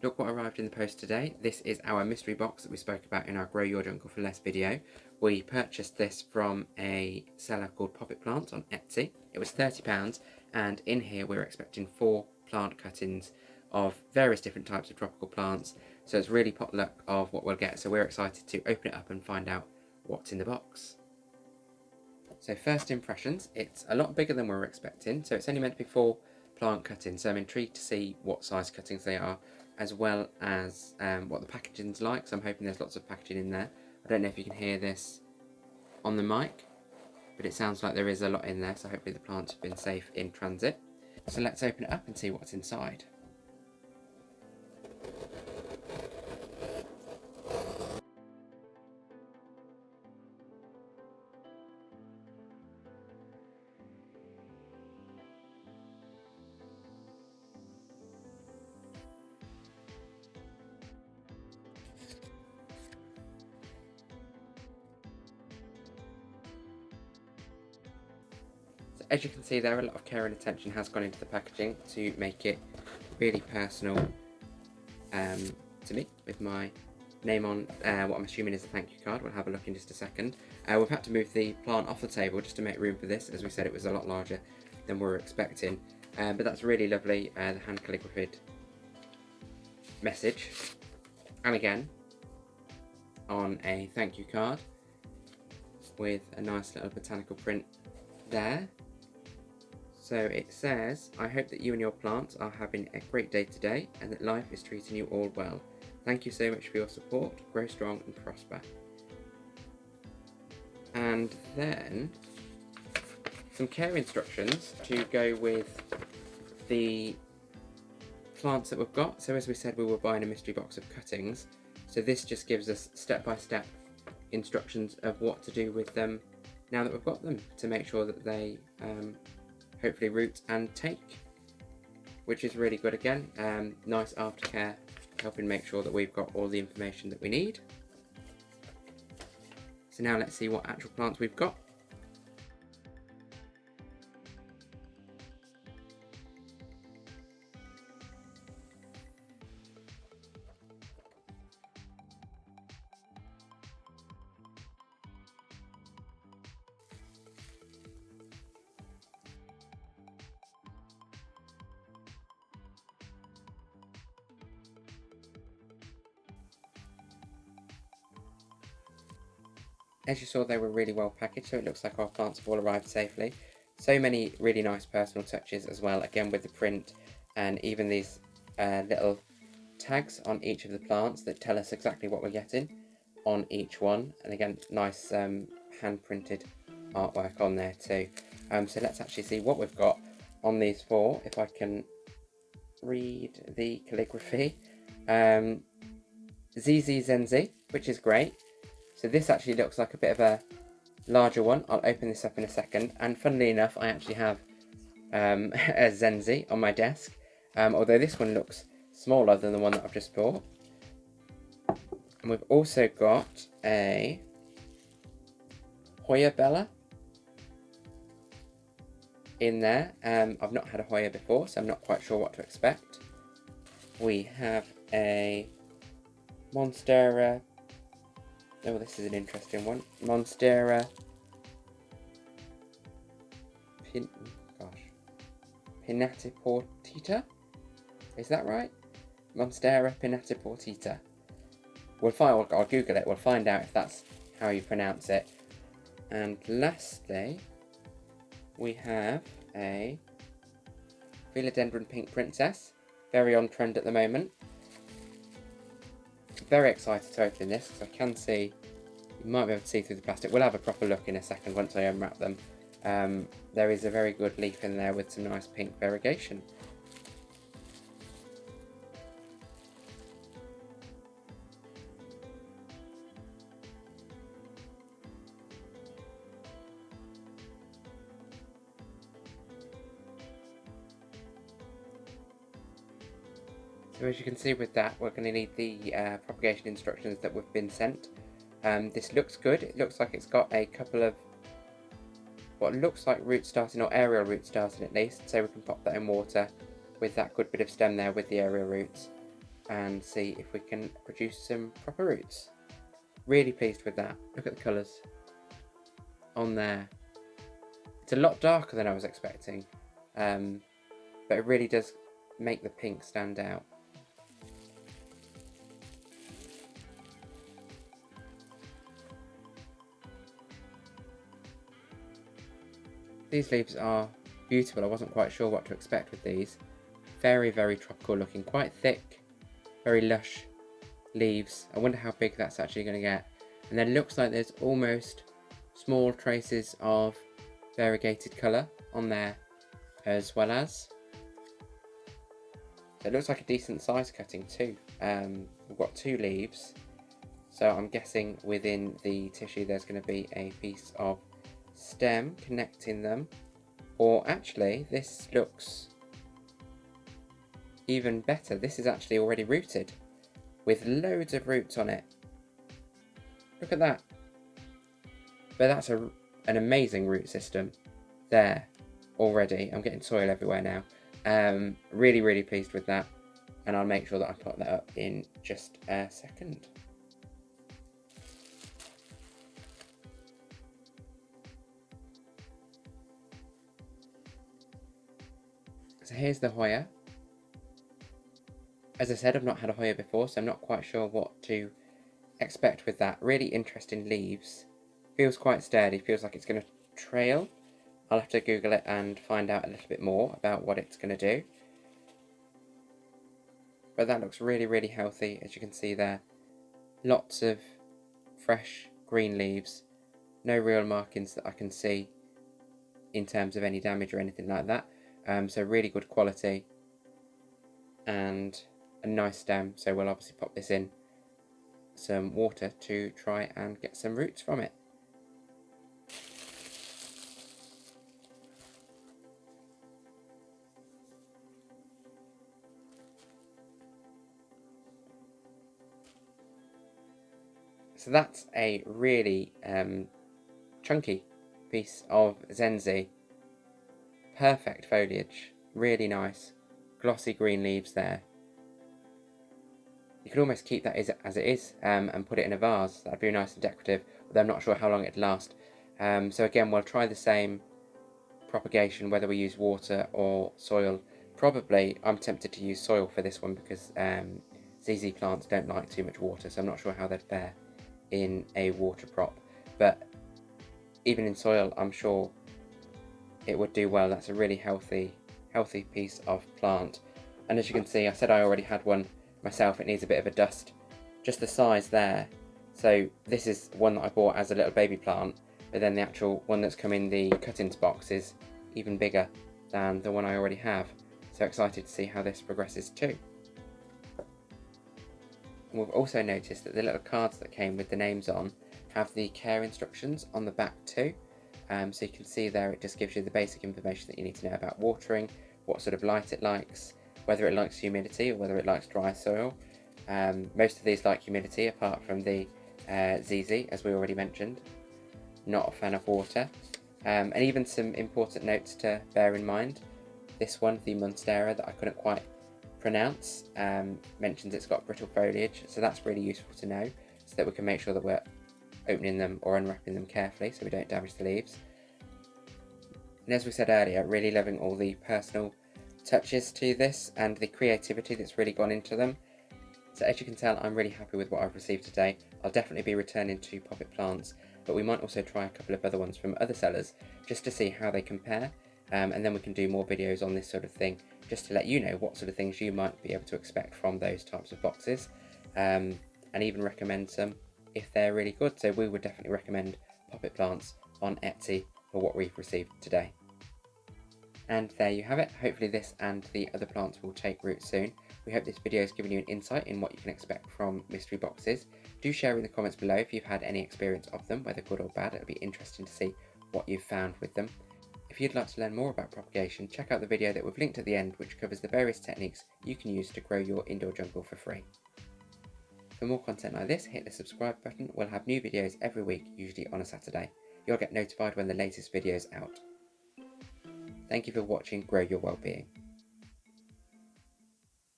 Look what arrived in the post today. This is our mystery box that we spoke about in our Grow Your Jungle for Less video. We purchased this from a seller called PoppetPlants on Etsy. It was £30, and in here we're expecting 4 plant cuttings of various different types of tropical plants. So it's really potluck of what we'll get. So we're excited to open it up and find out what's in the box. So first impressions, it's a lot bigger than we were expecting. So it's only meant to be 4 plant cuttings. So I'm intrigued to see what size cuttings they are, as well as what the packaging's like. So I'm hoping there's lots of packaging in there. I don't know if you can hear this on the mic, but it sounds like there is a lot in there. So hopefully the plants have been safe in transit. So let's open it up and see what's inside. As you can see there, a lot of care and attention has gone into the packaging to make it really personal to me, with my name on what I'm assuming is a thank you card. We'll have a look in just a second. We've had to move the plant off the table just to make room for this. As we said, it was a lot larger than we were expecting, but that's really lovely, the hand calligraphied message, and again on a thank you card with a nice little botanical print there. So it says, I hope that you and your plants are having a great day today and that life is treating you all well. Thank you so much for your support. Grow strong and prosper. And then some care instructions to go with the plants that we've got. So as we said, we were buying a mystery box of cuttings. So this just gives us step-by-step instructions of what to do with them now that we've got them, to make sure that they hopefully root and take, which is really good again. Nice aftercare, helping make sure that we've got all the information that we need. So now let's see what actual plants we've got. As you saw, they were really well packaged, so it looks like our plants have all arrived safely. So many really nice personal touches as well, again with the print and even these little tags on each of the plants that tell us exactly what we're getting on each one. And again, nice hand printed artwork on there too. So let's actually see what we've got on these 4, if I can read the calligraphy. ZZ Zenzi, which is great. So this actually looks like a bit of a larger one. I'll open this up in a second. And funnily enough, I actually have a Zenzi on my desk. Although this one looks smaller than the one that I've just bought. And we've also got a Hoya Bella in there. I've not had a Hoya before, so I'm not quite sure what to expect. We have a Monstera. Oh, this is an interesting one. Monstera Pinnatiportita? Is that right? Monstera Pinnatiportita. I'll Google it. We'll find out if that's how you pronounce it. And lastly, we have a Philodendron Pink Princess. Very on trend at the moment. Very excited to open this because I can see, you might be able to see through the plastic. We'll have a proper look in a second once I unwrap them. There is a very good leaf in there with some nice pink variegation. So as you can see with that, we're going to need the propagation instructions that we've been sent. This looks good. It looks like it's got a couple of what looks like root starting, or aerial root starting at least, so we can pop that in water with that good bit of stem there with the aerial roots. and see if we can produce some proper roots. Really pleased with that. Look at the colours on there. It's a lot darker than I was expecting, but it really does make the pink stand out. These leaves are beautiful. I wasn't quite sure what to expect with these. Very, very tropical looking, quite thick, very lush leaves. I wonder how big that's actually going to get. And then it looks like there's almost small traces of variegated colour on there as well as. So it looks like a decent size cutting too. We've got 2 leaves. So I'm guessing within the tissue there's going to be a piece of stem connecting them. Or actually, this looks even better. This is actually already rooted with loads of roots on it. Look at that. But that's an amazing root system there already. I'm getting soil everywhere now. Really, really pleased with that. And I'll make sure that I put that up in just a second. So here's the Hoya. As I said, I've not had a Hoya before, so I'm not quite sure what to expect with that. Really interesting leaves. Feels quite sturdy, feels like it's going to trail. I'll have to Google it and find out a little bit more about what it's going to do. But that looks really, really healthy, as you can see there. Lots of fresh green leaves. No real markings that I can see in terms of any damage or anything like that. So really good quality and a nice stem. So we'll obviously pop this in some water to try and get some roots from it. So that's a really chunky piece of Zenzi. Perfect foliage, really nice, glossy green leaves there. You could almost keep that as it is and put it in a vase. That'd be nice and decorative, although I'm not sure how long it'd last. So again, we'll try the same propagation, whether we use water or soil. Probably, I'm tempted to use soil for this one because ZZ plants don't like too much water, so I'm not sure how they'd fare in a water prop. But even in soil, I'm sure it would do well. That's a really healthy piece of plant. And as you can see, I said I already had one myself. It needs a bit of a dust, just the size there. So this is one that I bought as a little baby plant, but then the actual one that's come in the cuttings box is even bigger than the one I already have. So excited to see how this progresses too. And we've also noticed that the little cards that came with the names on have the care instructions on the back too. So you can see there it just gives you the basic information that you need to know about watering, what sort of light it likes, whether it likes humidity or whether it likes dry soil. Most of these like humidity apart from the ZZ, as we already mentioned. Not a fan of water. And even some important notes to bear in mind. This one, the Monstera, that I couldn't quite pronounce, mentions it's got brittle foliage, so that's really useful to know, so that we can make sure that we're opening them or unwrapping them carefully so we don't damage the leaves. And as we said earlier, really loving all the personal touches to this and the creativity that's really gone into them. So as you can tell, I'm really happy with what I've received today. I'll definitely be returning to PoppetPlants, but we might also try a couple of other ones from other sellers just to see how they compare, and then we can do more videos on this sort of thing just to let you know what sort of things you might be able to expect from those types of boxes, and even recommend some if they're really good. So we would definitely recommend PoppetPlants on Etsy for what we've received today. And there you have it. Hopefully this and the other plants will take root soon. We hope this video has given you an insight in what you can expect from mystery boxes. Do share in the comments below if you've had any experience of them, whether good or bad. It'll be interesting to see what you've found with them. If you'd like to learn more about propagation, check out the video that we've linked at the end, which covers the various techniques you can use to grow your indoor jungle for free. For more content like this, hit the subscribe button. We'll have new videos every week, usually on a Saturday. You'll get notified when the latest video is out. Thank you for watching Grow Your Wellbeing.